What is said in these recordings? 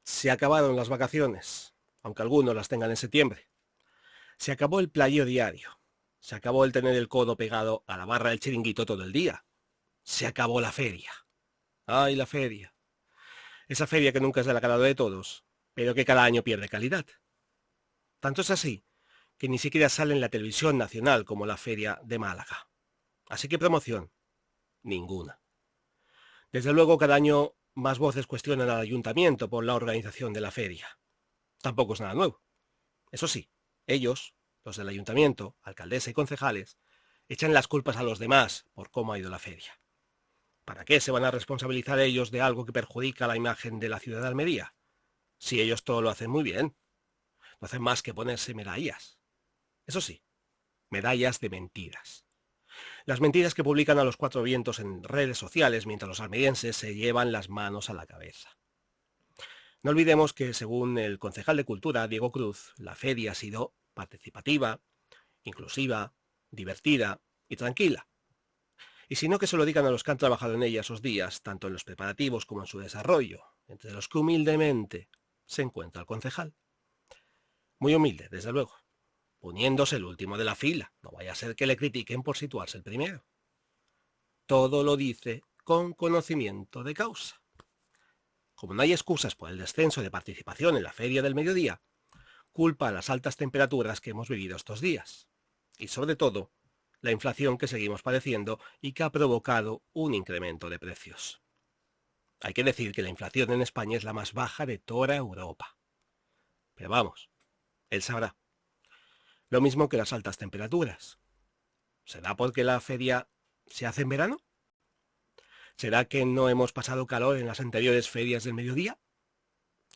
Se acabaron las vacaciones, aunque algunos las tengan en septiembre. Se acabó el playeo diario. Se acabó el tener el codo pegado a la barra del chiringuito todo el día. Se acabó la feria. ¡Ay, la feria! Esa feria que nunca es del agrado de todos, pero que cada año pierde calidad. Tanto es así que ni siquiera sale en la televisión nacional como la feria de Málaga. Así que promoción, ninguna. Desde luego cada año más voces cuestionan al ayuntamiento por la organización de la feria. Tampoco es nada nuevo. Eso sí, ellos, los del ayuntamiento, alcaldesa y concejales, echan las culpas a los demás por cómo ha ido la feria. ¿Para qué se van a responsabilizar ellos de algo que perjudica la imagen de la ciudad de Almería? Si ellos todo lo hacen muy bien, no hacen más que ponerse medallas. Eso sí, medallas de mentiras. Las mentiras que publican a los cuatro vientos en redes sociales mientras los almerienses se llevan las manos a la cabeza. No olvidemos que, según el concejal de Cultura, Diego Cruz, la feria ha sido participativa, inclusiva, divertida y tranquila. Y si no, que se lo digan a los que han trabajado en ella esos días, tanto en los preparativos como en su desarrollo, entre los que humildemente se encuentra el concejal. Muy humilde, desde luego, poniéndose el último de la fila, no vaya a ser que le critiquen por situarse el primero. Todo lo dice con conocimiento de causa. Como no hay excusas por el descenso de participación en la feria del mediodía, culpa a las altas temperaturas que hemos vivido estos días. Y sobre todo, la inflación que seguimos padeciendo y que ha provocado un incremento de precios. Hay que decir que la inflación en España es la más baja de toda Europa. Pero vamos, él sabrá. Lo mismo que las altas temperaturas. ¿Será porque la feria se hace en verano? ¿Será que no hemos pasado calor en las anteriores ferias del mediodía?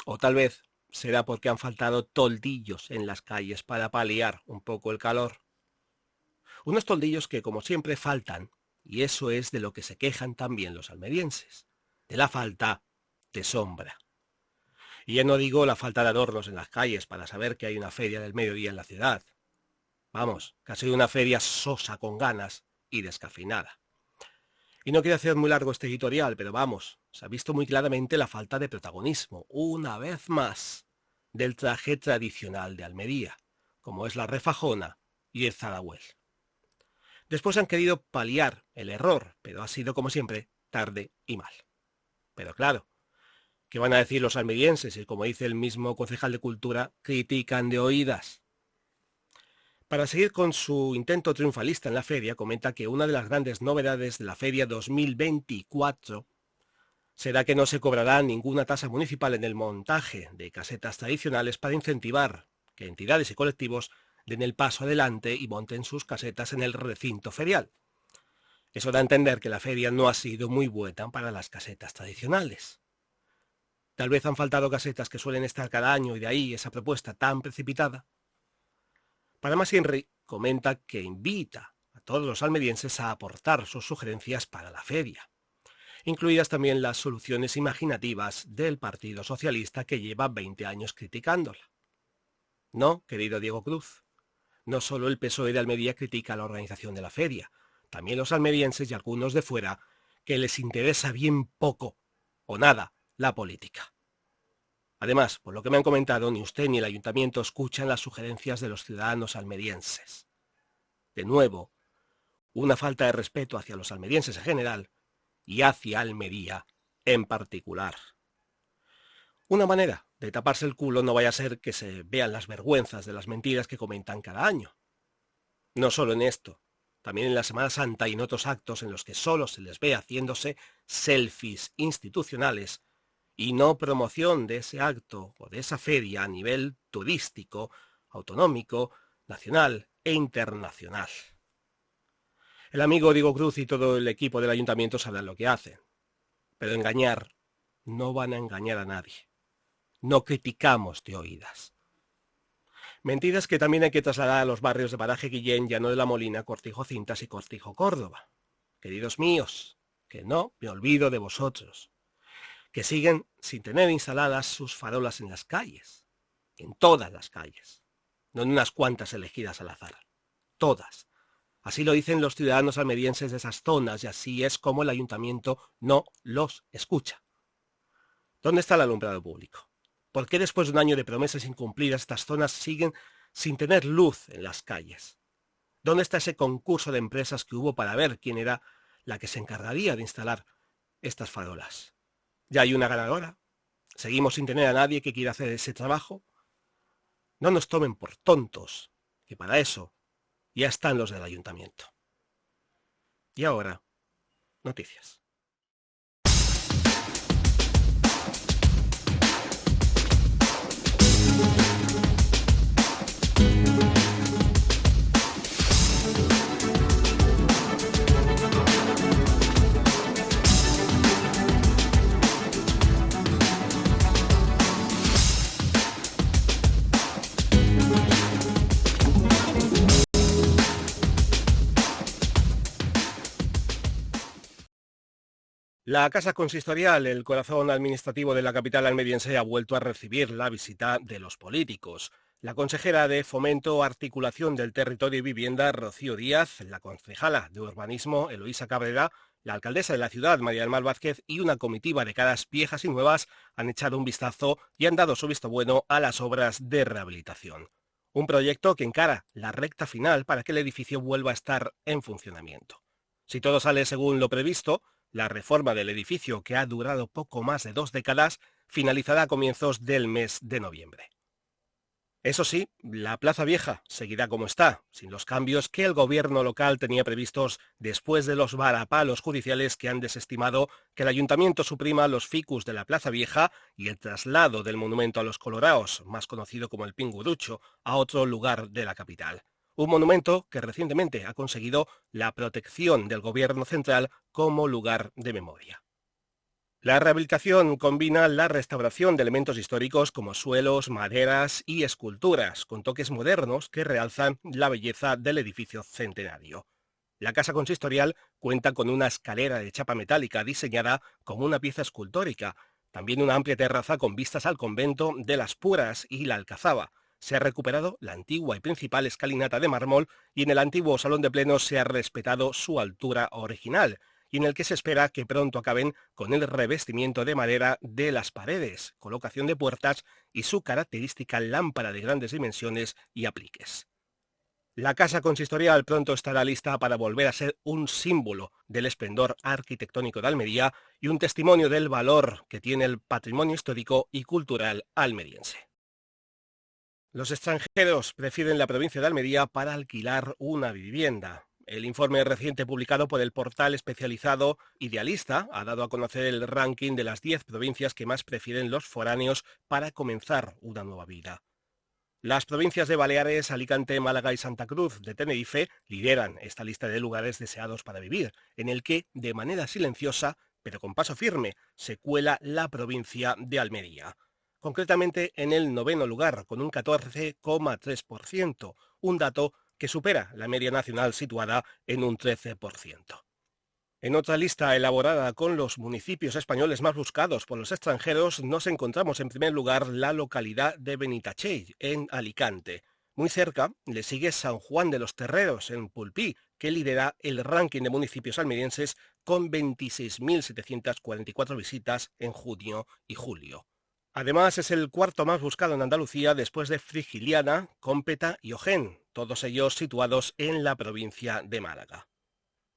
O tal vez será porque han faltado toldillos en las calles para paliar un poco el calor. Unos toldillos que, como siempre, faltan, y eso es de lo que se quejan también los almerienses, de la falta de sombra. Y ya no digo la falta de adornos en las calles para saber que hay una feria del mediodía en la ciudad. Vamos, que ha sido una feria sosa con ganas y descafeinada. Y no quiero hacer muy largo este editorial, pero vamos, se ha visto muy claramente la falta de protagonismo, una vez más, del traje tradicional de Almería, como es la refajona y el zarahuel. Después han querido paliar el error, pero ha sido, como siempre, tarde y mal. Pero claro, ¿qué van a decir los almerienses si, como dice el mismo concejal de Cultura, critican de oídas? Para seguir con su intento triunfalista en la feria, comenta que una de las grandes novedades de la feria 2024 será que no se cobrará ninguna tasa municipal en el montaje de casetas tradicionales para incentivar que entidades y colectivos den el paso adelante y monten sus casetas en el recinto ferial. Eso da a entender que la feria no ha sido muy buena para las casetas tradicionales. Tal vez han faltado casetas que suelen estar cada año y de ahí esa propuesta tan precipitada. Para más Henry comenta que invita a todos los almerienses a aportar sus sugerencias para la feria, incluidas también las soluciones imaginativas del Partido Socialista que lleva 20 años criticándola. No, querido Diego Cruz, no solo el PSOE de Almería critica la organización de la feria, también los almerienses y algunos de fuera que les interesa bien poco o nada la política. Además, por lo que me han comentado, ni usted ni el ayuntamiento escuchan las sugerencias de los ciudadanos almerienses. De nuevo, una falta de respeto hacia los almerienses en general y hacia Almería en particular. Una manera de taparse el culo no vaya a ser que se vean las vergüenzas de las mentiras que comentan cada año. No solo en esto, también en la Semana Santa y en otros actos en los que solo se les ve haciéndose selfies institucionales y no promoción de ese acto o de esa feria a nivel turístico, autonómico, nacional e internacional. El amigo Diego Cruz y todo el equipo del ayuntamiento sabrán lo que hacen, pero engañar no van a engañar a nadie. No criticamos de oídas. Mentiras que también hay que trasladar a los barrios de Paraje Guillén, Llano de la Molina, Cortijo Cintas y Cortijo Córdoba. Queridos míos, que no me olvido de vosotros, que siguen sin tener instaladas sus farolas en las calles, en todas las calles, no en unas cuantas elegidas al azar, todas. Así lo dicen los ciudadanos almerienses de esas zonas y así es como el ayuntamiento no los escucha. ¿Dónde está el alumbrado público? ¿Por qué después de un año de promesas incumplidas estas zonas siguen sin tener luz en las calles? ¿Dónde está ese concurso de empresas que hubo para ver quién era la que se encargaría de instalar estas farolas? ¿Ya hay una ganadora? ¿Seguimos sin tener a nadie que quiera hacer ese trabajo? No nos tomen por tontos, que para eso ya están los del ayuntamiento. Y ahora, noticias. La Casa Consistorial, el corazón administrativo de la capital almeriense, ha vuelto a recibir la visita de los políticos. La consejera de Fomento, Articulación del Territorio y Vivienda, Rocío Díaz, la concejala de Urbanismo, Eloísa Cabrera, la alcaldesa de la ciudad, María del Mar Vázquez, y una comitiva de caras viejas y nuevas han echado un vistazo y han dado su visto bueno a las obras de rehabilitación. Un proyecto que encara la recta final para que el edificio vuelva a estar en funcionamiento. Si todo sale según lo previsto, la reforma del edificio, que ha durado poco más de 2 décadas, finalizará a comienzos del mes de noviembre. Eso sí, la Plaza Vieja seguirá como está, sin los cambios que el gobierno local tenía previstos después de los varapalos judiciales que han desestimado que el ayuntamiento suprima los ficus de la Plaza Vieja y el traslado del monumento a los Coloraos, más conocido como el Pingurucho, a otro lugar de la capital. Un monumento que recientemente ha conseguido la protección del gobierno central como lugar de memoria. La rehabilitación combina la restauración de elementos históricos como suelos, maderas y esculturas, con toques modernos que realzan la belleza del edificio centenario. La casa consistorial cuenta con una escalera de chapa metálica diseñada como una pieza escultórica, también una amplia terraza con vistas al convento de las Puras y la Alcazaba. Se ha recuperado la antigua y principal escalinata de mármol y en el antiguo salón de plenos se ha respetado su altura original, y en el que se espera que pronto acaben con el revestimiento de madera de las paredes, colocación de puertas y su característica lámpara de grandes dimensiones y apliques. La casa consistorial pronto estará lista para volver a ser un símbolo del esplendor arquitectónico de Almería y un testimonio del valor que tiene el patrimonio histórico y cultural almeriense. Los extranjeros prefieren la provincia de Almería para alquilar una vivienda. El informe reciente publicado por el portal especializado Idealista ha dado a conocer el ranking de las 10 provincias que más prefieren los foráneos para comenzar una nueva vida. Las provincias de Baleares, Alicante, Málaga y Santa Cruz de Tenerife lideran esta lista de lugares deseados para vivir, en el que, de manera silenciosa, pero con paso firme, se cuela la provincia de Almería. Concretamente en el 9º lugar, con un 14,3%, un dato que supera la media nacional situada en un 13%. En otra lista elaborada con los municipios españoles más buscados por los extranjeros, nos encontramos en primer lugar la localidad de Benitatxell, en Alicante. Muy cerca le sigue San Juan de los Terreros, en Pulpí, que lidera el ranking de municipios almerienses con 26.744 visitas en junio y julio. Además, es el cuarto más buscado en Andalucía después de Frigiliana, Cómpeta y Ojén, todos ellos situados en la provincia de Málaga.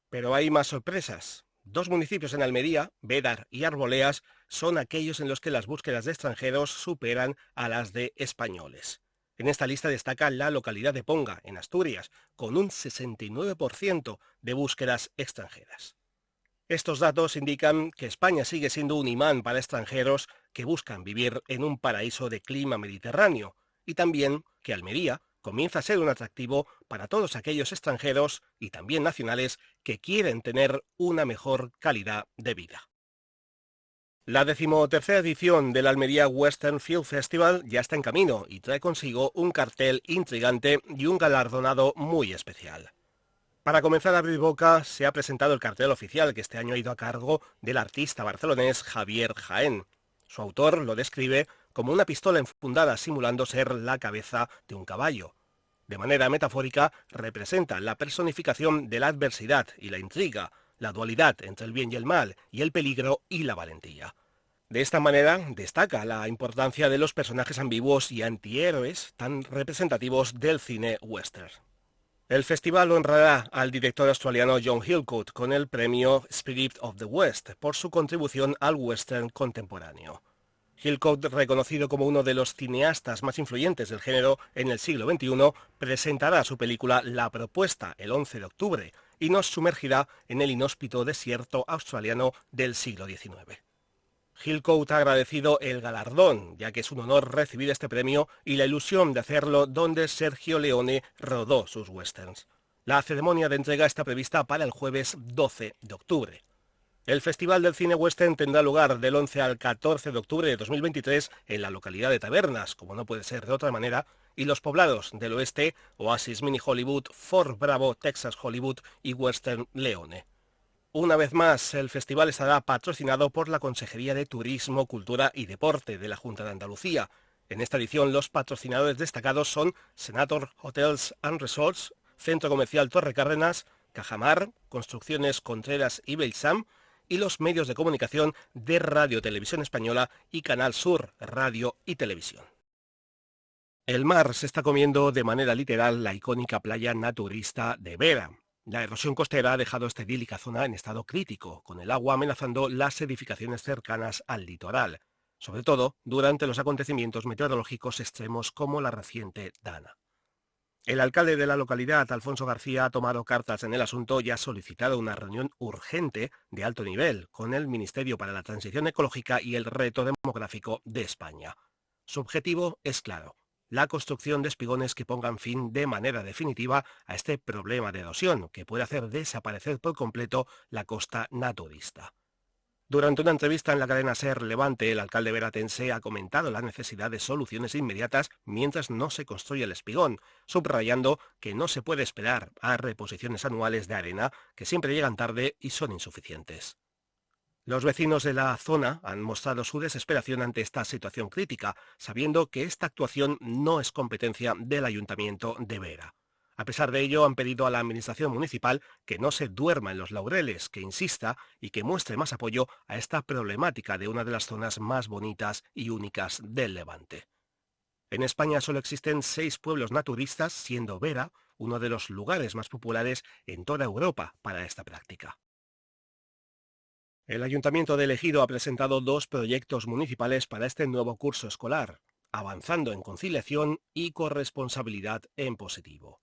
Pero hay más sorpresas. 2 municipios en Almería, Bédar y Arboleas, son aquellos en los que las búsquedas de extranjeros superan a las de españoles. En esta lista destaca la localidad de Ponga, en Asturias, con un 69% de búsquedas extranjeras. Estos datos indican que España sigue siendo un imán para extranjeros que buscan vivir en un paraíso de clima mediterráneo, y también que Almería comienza a ser un atractivo para todos aquellos extranjeros y también nacionales que quieren tener una mejor calidad de vida. La 13ª edición del Almería Western Film Festival ya está en camino y trae consigo un cartel intrigante y un galardonado muy especial. Para comenzar a abrir boca, se ha presentado el cartel oficial que este año ha ido a cargo del artista barcelonés Javier Jaén. Su autor lo describe como una pistola enfundada simulando ser la cabeza de un caballo. De manera metafórica, representa la personificación de la adversidad y la intriga, la dualidad entre el bien y el mal, y el peligro y la valentía. De esta manera, destaca la importancia de los personajes ambiguos y antihéroes tan representativos del cine western. El festival honrará al director australiano John Hillcoat con el premio Spirit of the West por su contribución al western contemporáneo. Hillcoat, reconocido como uno de los cineastas más influyentes del género en el siglo XXI, presentará su película La Propuesta el 11 de octubre y nos sumergirá en el inhóspito desierto australiano del siglo XIX. Hillcoat ha agradecido el galardón, ya que es un honor recibir este premio y la ilusión de hacerlo donde Sergio Leone rodó sus westerns. La ceremonia de entrega está prevista para el jueves 12 de octubre. El Festival del Cine Western tendrá lugar del 11 al 14 de octubre de 2023 en la localidad de Tabernas, como no puede ser de otra manera, y los poblados del oeste, Oasis Mini Hollywood, Fort Bravo, Texas Hollywood y Western Leone. Una vez más, el festival estará patrocinado por la Consejería de Turismo, Cultura y Deporte de la Junta de Andalucía. En esta edición, los patrocinadores destacados son Senator Hotels and Resorts, Centro Comercial Torre Cárdenas, Cajamar, Construcciones Contreras y Belsam, y los medios de comunicación de Radio Televisión Española y Canal Sur Radio y Televisión. El mar se está comiendo de manera literal la icónica playa naturista de Vera. La erosión costera ha dejado esta idílica zona en estado crítico, con el agua amenazando las edificaciones cercanas al litoral, sobre todo durante los acontecimientos meteorológicos extremos como la reciente Dana. El alcalde de la localidad, Alfonso García, ha tomado cartas en el asunto y ha solicitado una reunión urgente de alto nivel con el Ministerio para la Transición Ecológica y el Reto Demográfico de España. Su objetivo es claro: la construcción de espigones que pongan fin de manera definitiva a este problema de erosión que puede hacer desaparecer por completo la costa naturista. Durante una entrevista en la cadena SER Levante, el alcalde veratense ha comentado la necesidad de soluciones inmediatas mientras no se construye el espigón, subrayando que no se puede esperar a reposiciones anuales de arena que siempre llegan tarde y son insuficientes. Los vecinos de la zona han mostrado su desesperación ante esta situación crítica, sabiendo que esta actuación no es competencia del Ayuntamiento de Vera. A pesar de ello, han pedido a la Administración municipal que no se duerma en los laureles, que insista y que muestre más apoyo a esta problemática de una de las zonas más bonitas y únicas del Levante. En España solo existen 6 pueblos naturistas, siendo Vera uno de los lugares más populares en toda Europa para esta práctica. El Ayuntamiento de Ejido ha presentado 2 proyectos municipales para este nuevo curso escolar: Avanzando en Conciliación y Corresponsabilidad en Positivo.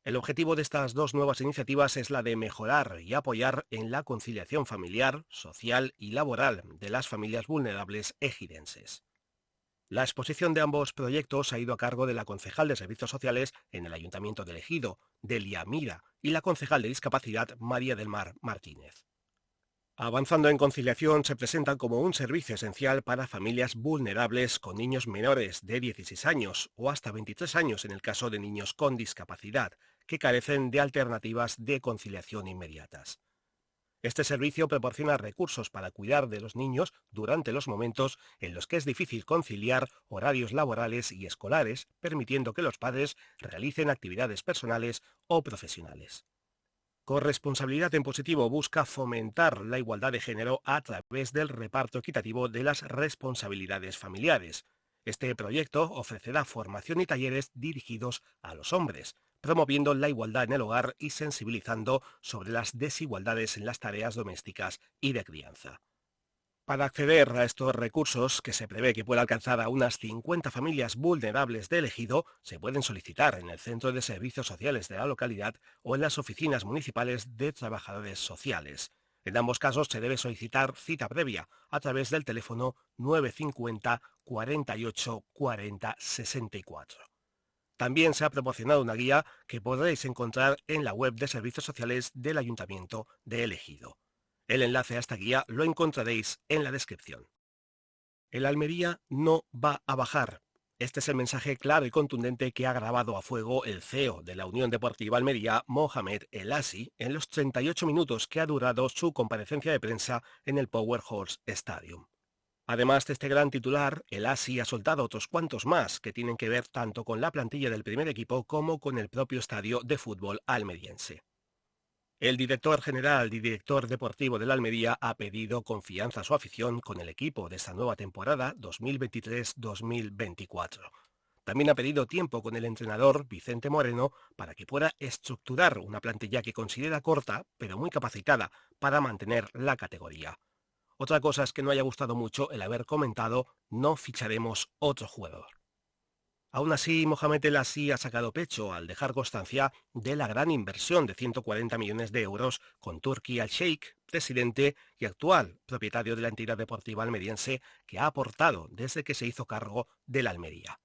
El objetivo de estas 2 nuevas iniciativas es la de mejorar y apoyar en la conciliación familiar, social y laboral de las familias vulnerables ejidenses. La exposición de ambos proyectos ha ido a cargo de la concejal de Servicios Sociales en el Ayuntamiento de Ejido, Delia Mira, y la concejal de Discapacidad, María del Mar Martínez. Avanzando en Conciliación se presenta como un servicio esencial para familias vulnerables con niños menores de 16 años o hasta 23 años en el caso de niños con discapacidad, que carecen de alternativas de conciliación inmediatas. Este servicio proporciona recursos para cuidar de los niños durante los momentos en los que es difícil conciliar horarios laborales y escolares, permitiendo que los padres realicen actividades personales o profesionales. Corresponsabilidad en Positivo busca fomentar la igualdad de género a través del reparto equitativo de las responsabilidades familiares. Este proyecto ofrecerá formación y talleres dirigidos a los hombres, promoviendo la igualdad en el hogar y sensibilizando sobre las desigualdades en las tareas domésticas y de crianza. Para acceder a estos recursos, que se prevé que pueda alcanzar a unas 50 familias vulnerables de Ejido, se pueden solicitar en el Centro de Servicios Sociales de la localidad o en las oficinas municipales de trabajadores sociales. En ambos casos se debe solicitar cita previa a través del teléfono 950 48 40 64. También se ha proporcionado una guía que podréis encontrar en la web de Servicios Sociales del Ayuntamiento de Ejido. El enlace a esta guía lo encontraréis en la descripción. El Almería no va a bajar. Este es el mensaje claro y contundente que ha grabado a fuego el CEO de la Unión Deportiva Almería, Mohamed El Assi, en los 38 minutos que ha durado su comparecencia de prensa en el Powerhouse Stadium. Además de este gran titular, El Assi ha soltado otros cuantos más que tienen que ver tanto con la plantilla del primer equipo como con el propio estadio de fútbol almeriense. El director general y director deportivo de la Almería ha pedido confianza a su afición con el equipo de esta nueva temporada 2023-2024. También ha pedido tiempo con el entrenador Vicente Moreno para que pueda estructurar una plantilla que considera corta, pero muy capacitada para mantener la categoría. Otra cosa es que no haya gustado mucho el haber comentado "no ficharemos otro jugador". Aún así, Mohamed El Assi ha sacado pecho al dejar constancia de la gran inversión de 140 millones de euros con Turki Al-Sheikh, presidente y actual propietario de la entidad deportiva almeriense, que ha aportado desde que se hizo cargo de la Almería.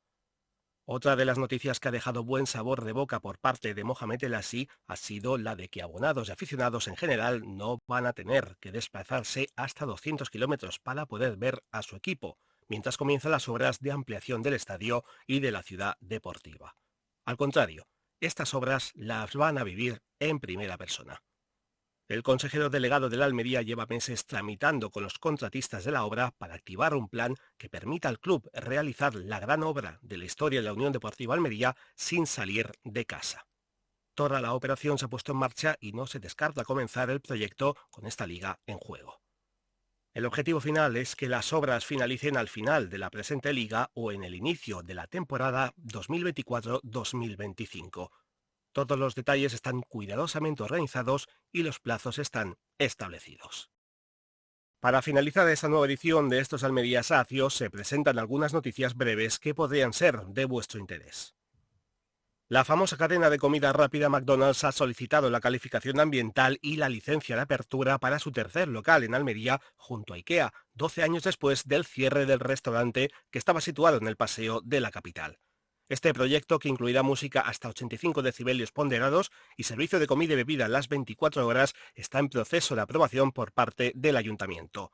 Otra de las noticias que ha dejado buen sabor de boca por parte de Mohamed El Assi ha sido la de que abonados y aficionados en general no van a tener que desplazarse hasta 200 kilómetros para poder ver a su equipo, mientras comienzan las obras de ampliación del estadio y de la ciudad deportiva. Al contrario, estas obras las van a vivir en primera persona. El consejero delegado de la Almería lleva meses tramitando con los contratistas de la obra para activar un plan que permita al club realizar la gran obra de la historia de la Unión Deportiva Almería sin salir de casa. Toda la operación se ha puesto en marcha y no se descarta comenzar el proyecto con esta liga en juego. El objetivo final es que las obras finalicen al final de la presente liga o en el inicio de la temporada 2024-2025. Todos los detalles están cuidadosamente organizados y los plazos están establecidos. Para finalizar esta nueva edición de estos Almería Sacios se presentan algunas noticias breves que podrían ser de vuestro interés. La famosa cadena de comida rápida McDonald's ha solicitado la calificación ambiental y la licencia de apertura para su tercer local en Almería junto a IKEA, 12 años después del cierre del restaurante que estaba situado en el paseo de la capital. Este proyecto, que incluirá música hasta 85 decibelios ponderados y servicio de comida y bebida las 24 horas, está en proceso de aprobación por parte del ayuntamiento.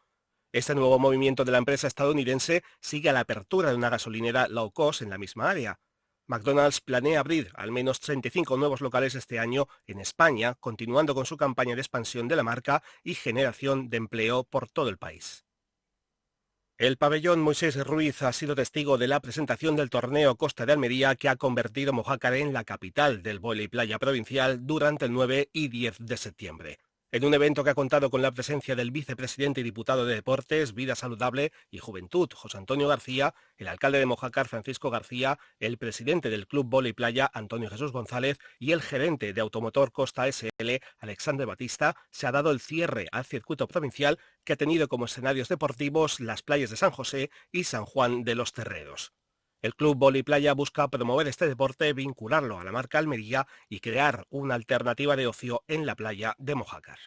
Este nuevo movimiento de la empresa estadounidense sigue a la apertura de una gasolinera low cost en la misma área. McDonald's planea abrir al menos 35 nuevos locales este año en España, continuando con su campaña de expansión de la marca y generación de empleo por todo el país. El pabellón Moisés Ruiz ha sido testigo de la presentación del torneo Costa de Almería, que ha convertido Mojácar en la capital del vóley playa provincial durante el 9 y 10 de septiembre. En un evento que ha contado con la presencia del vicepresidente y diputado de Deportes, Vida Saludable y Juventud, José Antonio García, el alcalde de Mojácar, Francisco García, el presidente del Club Vóley Playa, Antonio Jesús González, y el gerente de Automotor Costa SL, Alexandre Batista, se ha dado el cierre al circuito provincial, que ha tenido como escenarios deportivos las playas de San José y San Juan de los Terreros. El Club Vóley Playa busca promover este deporte, vincularlo a la marca Almería y crear una alternativa de ocio en la playa de Mojácar.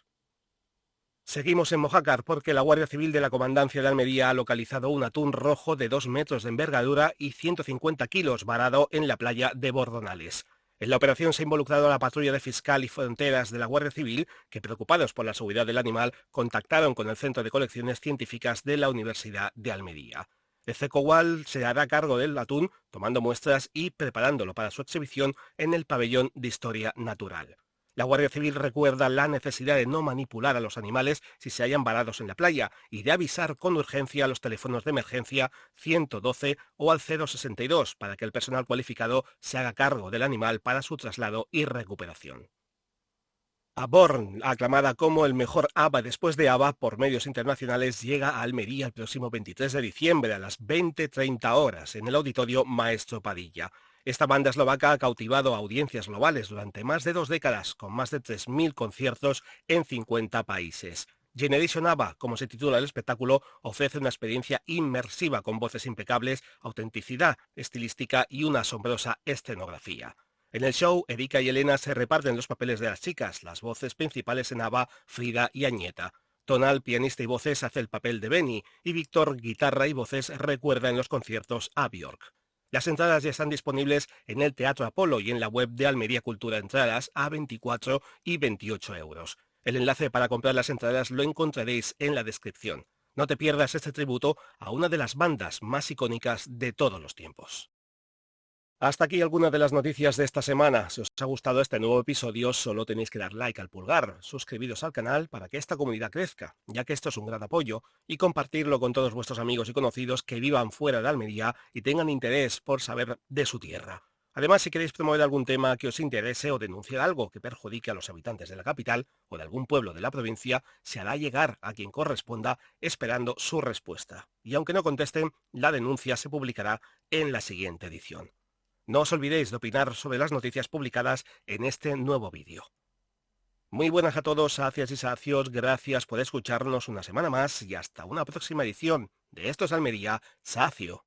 Seguimos en Mojácar porque la Guardia Civil de la Comandancia de Almería ha localizado un atún rojo de 2 metros de envergadura y 150 kilos varado en la playa de Bordonales. En la operación se ha involucrado a la patrulla de Fiscal y Fronteras de la Guardia Civil, que, preocupados por la seguridad del animal, contactaron con el Centro de Colecciones Científicas de la Universidad de Almería. El CECOWAL se hará cargo del atún, tomando muestras y preparándolo para su exhibición en el pabellón de Historia Natural. La Guardia Civil recuerda la necesidad de no manipular a los animales si se hallan varados en la playa y de avisar con urgencia a los teléfonos de emergencia 112 o al 062 para que el personal cualificado se haga cargo del animal para su traslado y recuperación. Aborn, aclamada como el mejor ABBA después de ABBA por medios internacionales, llega a Almería el próximo 23 de diciembre a las 20:30 horas en el Auditorio Maestro Padilla. Esta banda eslovaca ha cautivado a audiencias globales durante más de 2 décadas, con más de 3.000 conciertos en 50 países. Generation ABBA, como se titula el espectáculo, ofrece una experiencia inmersiva con voces impecables, autenticidad estilística y una asombrosa escenografía. En el show, Erika y Elena se reparten los papeles de las chicas, las voces principales en ABBA, Frida y Agneta. Tonal, pianista y voces, hace el papel de Benny, y Víctor, guitarra y voces, recuerda en los conciertos a Björk. Las entradas ya están disponibles en el Teatro Apolo y en la web de Almería Cultura Entradas a 24 y 28 euros. El enlace para comprar las entradas lo encontraréis en la descripción. No te pierdas este tributo a una de las bandas más icónicas de todos los tiempos. Hasta aquí algunas de las noticias de esta semana. Si os ha gustado este nuevo episodio, solo tenéis que dar like al pulgar, suscribiros al canal para que esta comunidad crezca, ya que esto es un gran apoyo, y compartirlo con todos vuestros amigos y conocidos que vivan fuera de Almería y tengan interés por saber de su tierra. Además, si queréis promover algún tema que os interese o denunciar algo que perjudique a los habitantes de la capital o de algún pueblo de la provincia, se hará llegar a quien corresponda esperando su respuesta. Y aunque no contesten, la denuncia se publicará en la siguiente edición. No os olvidéis de opinar sobre las noticias publicadas en este nuevo vídeo. Muy buenas a todos, sacias y sacios, gracias por escucharnos una semana más y hasta una próxima edición de Esto es Almería, Sacio.